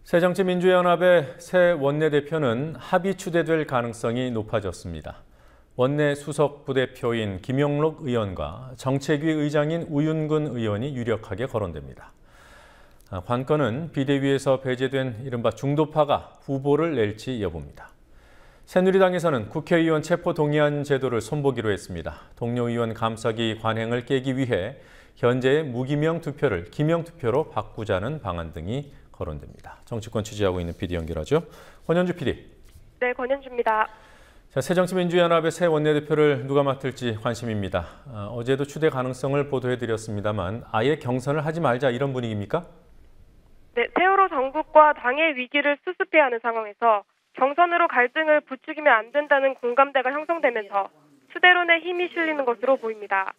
새정치민주연합의 새 원내대표는 합의 추대될 가능성이 높아졌습니다. 원내 수석 부대표인 김영록 의원과 정책위 의장인 우윤근 의원이 유력하게 거론됩니다. 관건은 비대위에서 배제된 이른바 중도파가 후보를 낼지 여부입니다. 새누리당에서는 국회의원 체포동의안 제도를 손보기로 했습니다. 동료 의원 감싸기 관행을 깨기 위해 현재의 무기명 투표를 기명 투표로 바꾸자는 방안 등이 거론됩니다. 정치권 취재하고 있는 PD 연결하죠. 권현주 PD. 네, 권현주입니다. 자, 새정치민주연합의 새 원내대표를 누가 맡을지 관심입니다. 어제도 추대 가능성을 보도해드렸습니다만 아예 경선을 하지 말자 이런 분위기입니까? 네, 세월호 정국과 당의 위기를 수습해야 하는 상황에서 경선으로 갈등을 부추기면 안 된다는 공감대가 형성되면서 추대론에 힘이 실리는 것으로 보입니다.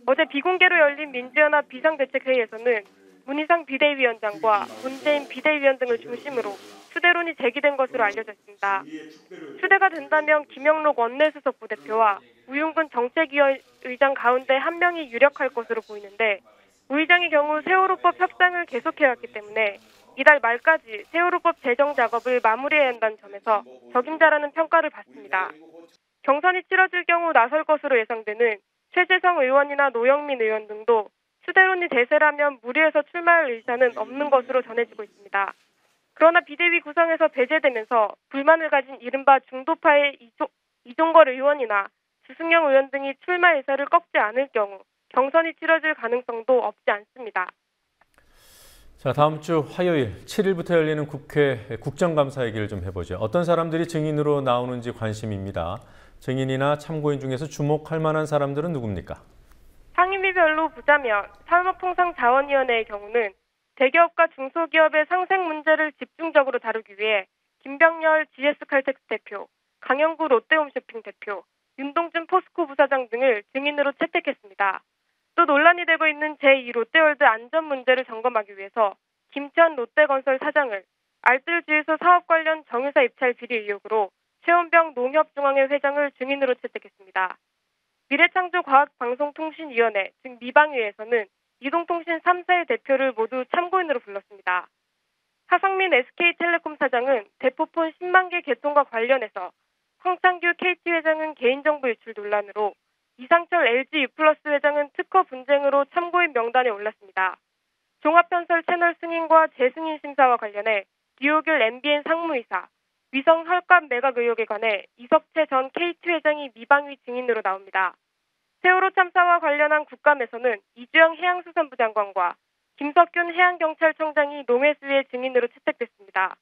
어제 비공개로 열린 민주연합 비상대책회의에서는 문희상 비대위원장과 문재인 비대위원 등을 중심으로 추대론이 제기된 것으로 알려져 있습니다. 추대가 된다면 김영록 원내수석 부대표와 우윤근 정책위 의장 가운데 한 명이 유력할 것으로 보이는데 우 의장의 경우 세월호법 협상을 계속해왔기 때문에 이달 말까지 세월호법 제정 작업을 마무리해야 한다는 점에서 적임자라는 평가를 받습니다. 경선이 치러질 경우 나설 것으로 예상되는 최재성 의원이나 노영민 의원 등도 추대론이 대세라면 무리해서 출마할 의사는 없는 것으로 전해지고 있습니다. 그러나 비대위 구성에서 배제되면서 불만을 가진 이른바 중도파의 이종걸 의원이나 주승영 의원 등이 출마 의사를 꺾지 않을 경우 경선이 치러질 가능성도 없지 않습니다. 자, 다음 주 화요일 7일부터 열리는 국회 국정감사 얘기를 좀 해보죠. 어떤 사람들이 증인으로 나오는지 관심입니다. 증인이나 참고인 중에서 주목할 만한 사람들은 누굽니까? 상임위별로 보자면 산업통상자원위원회의 경우는 대기업과 중소기업의 상생 문제를 집중적으로 다루기 위해 김병렬 GS칼텍스 대표, 강영구 롯데홈쇼핑 대표, 윤동준 포스코 부사장 등을 증인으로 채택했습니다. 또 논란이 되고 있는 제2 롯데월드 안전 문제를 점검하기 위해서 김천 롯데건설 사장을 알뜰주유소 사업 관련 정유사 입찰 비리 의혹으로 최원병 농협중앙회 회장을 증인으로 채택했습니다. 미래창조과학방송통신위원회, 즉 미방위에서는 이동통신 3사의 대표를 모두 참고인으로 불렀습니다. 하성민 SK텔레콤 사장은 대포폰 10만 개 개통과 관련해서 황창규 KT 회장은 개인정보 유출 논란으로 이상철 LG U+ 회장은 특허 분쟁으로 참고인 명단에 올랐습니다. 종합편설 채널 승인과 재승인 심사와 관련해 류호길 MBN 상무이사, 위성 헐값 매각 의혹에 관해 이석채 전 KT 회장이 미방위 증인으로 나옵니다. 세월호 참사와 관련한 국감에서는 이주영 해양수산부 장관과 김석균 해양경찰청장이 농해수위의 증인으로 채택됐습니다.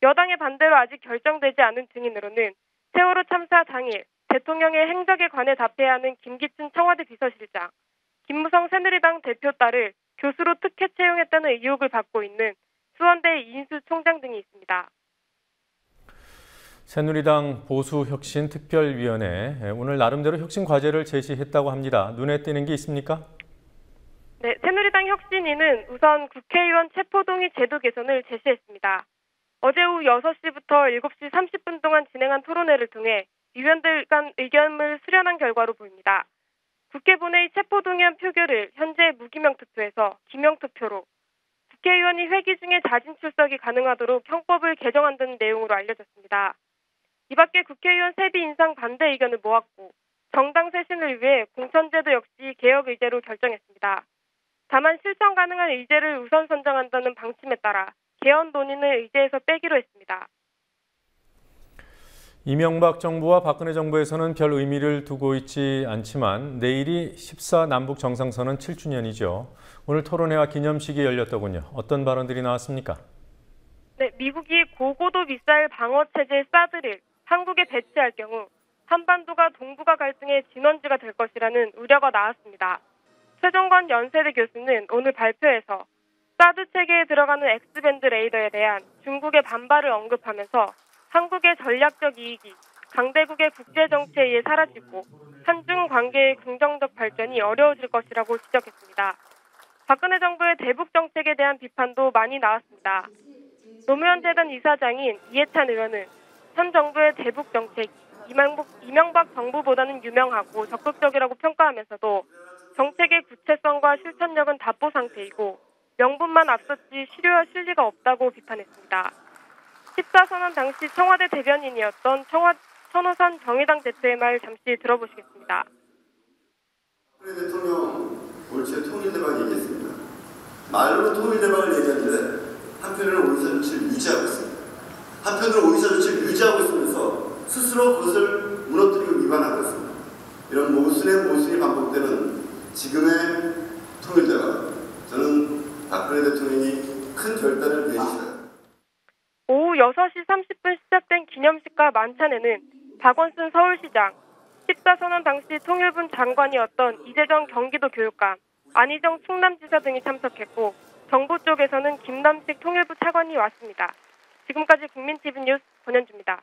여당의 반대로 아직 결정되지 않은 증인으로는 세월호 참사 당일 대통령의 행적에 관해 답해야 하는 김기춘 청와대 비서실장, 김무성 새누리당 대표 딸을 교수로 특혜 채용했다는 의혹을 받고 있는 수원대 이인수 총장 등이 있습니다. 새누리당 보수혁신특별위원회 오늘 나름대로 혁신 과제를 제시했다고 합니다. 눈에 띄는 게 있습니까? 네, 새누리당 혁신위는 우선 국회의원 체포동의 제도 개선을 제시했습니다. 어제 오후 6시부터 7시 30분 동안 진행한 토론회를 통해 위원들 간 의견을 수렴한 결과로 보입니다. 국회 본회의 체포동의안 표결을 현재 무기명 투표에서 기명 투표로, 국회의원이 회기 중에 자진 출석이 가능하도록 형법을 개정한다는 내용으로 알려졌습니다. 이 밖에 국회의원 세비 인상 반대 의견을 모았고 정당 쇄신을 위해 공천제도 역시 개혁 의제로 결정했습니다. 다만 실천 가능한 의제를 우선 선정한다는 방침에 따라 개헌 논의는 의제에서 빼기로 했습니다. 이명박 정부와 박근혜 정부에서는 별 의미를 두고 있지 않지만 내일이 14 남북 정상선언 7주년이죠. 오늘 토론회와 기념식이 열렸더군요. 어떤 발언들이 나왔습니까? 네, 미국이 고고도 미사일 방어 체제 사드를 한국에 배치할 경우 한반도가 동북아 갈등의 진원지가 될 것이라는 우려가 나왔습니다. 최종건 연세대 교수는 오늘 발표에서 사드 체계에 들어가는 X밴드 레이더에 대한 중국의 반발을 언급하면서 한국의 전략적 이익이 강대국의 국제정치에 의해 사라지고 한중 관계의 긍정적 발전이 어려워질 것이라고 지적했습니다. 박근혜 정부의 대북 정책에 대한 비판도 많이 나왔습니다. 노무현 재단 이사장인 이해찬 의원은 현 정부의 대북 정책이 이명박 정부보다는 유명하고 적극적이라고 평가하면서도 정책의 구체성과 실천력은 답보 상태이고 명분만 앞섰지 실효와 실리가 없다고 비판했습니다. 14선언 당시 청와대 대변인이었던 천호선 정의당 대표의 말 잠시 들어보시겠습니다. 박근혜 대통령 올초에 통일대박 얘기했습니다. 말로 통일대박을 얘기하는데 한편으로는 오이사조치를 유지하고 있습니다. 한편으로는 오이사조치를 유지하고 있으면서 스스로 그것을 무너뜨리고 위반하고 있습니다. 이런 모순이 반복되는 지금의 통일대박, 저는 박근혜 대통령이 큰 결단을 내리셔야 오후 6시 30분 시작된 기념식과 만찬에는 박원순 서울시장, 14선언 당시 통일부 장관이었던 이재정 경기도 교육감, 안희정 충남지사 등이 참석했고 정부 쪽에서는 김남식 통일부 차관이 왔습니다. 지금까지 국민TV 뉴스 권현주입니다.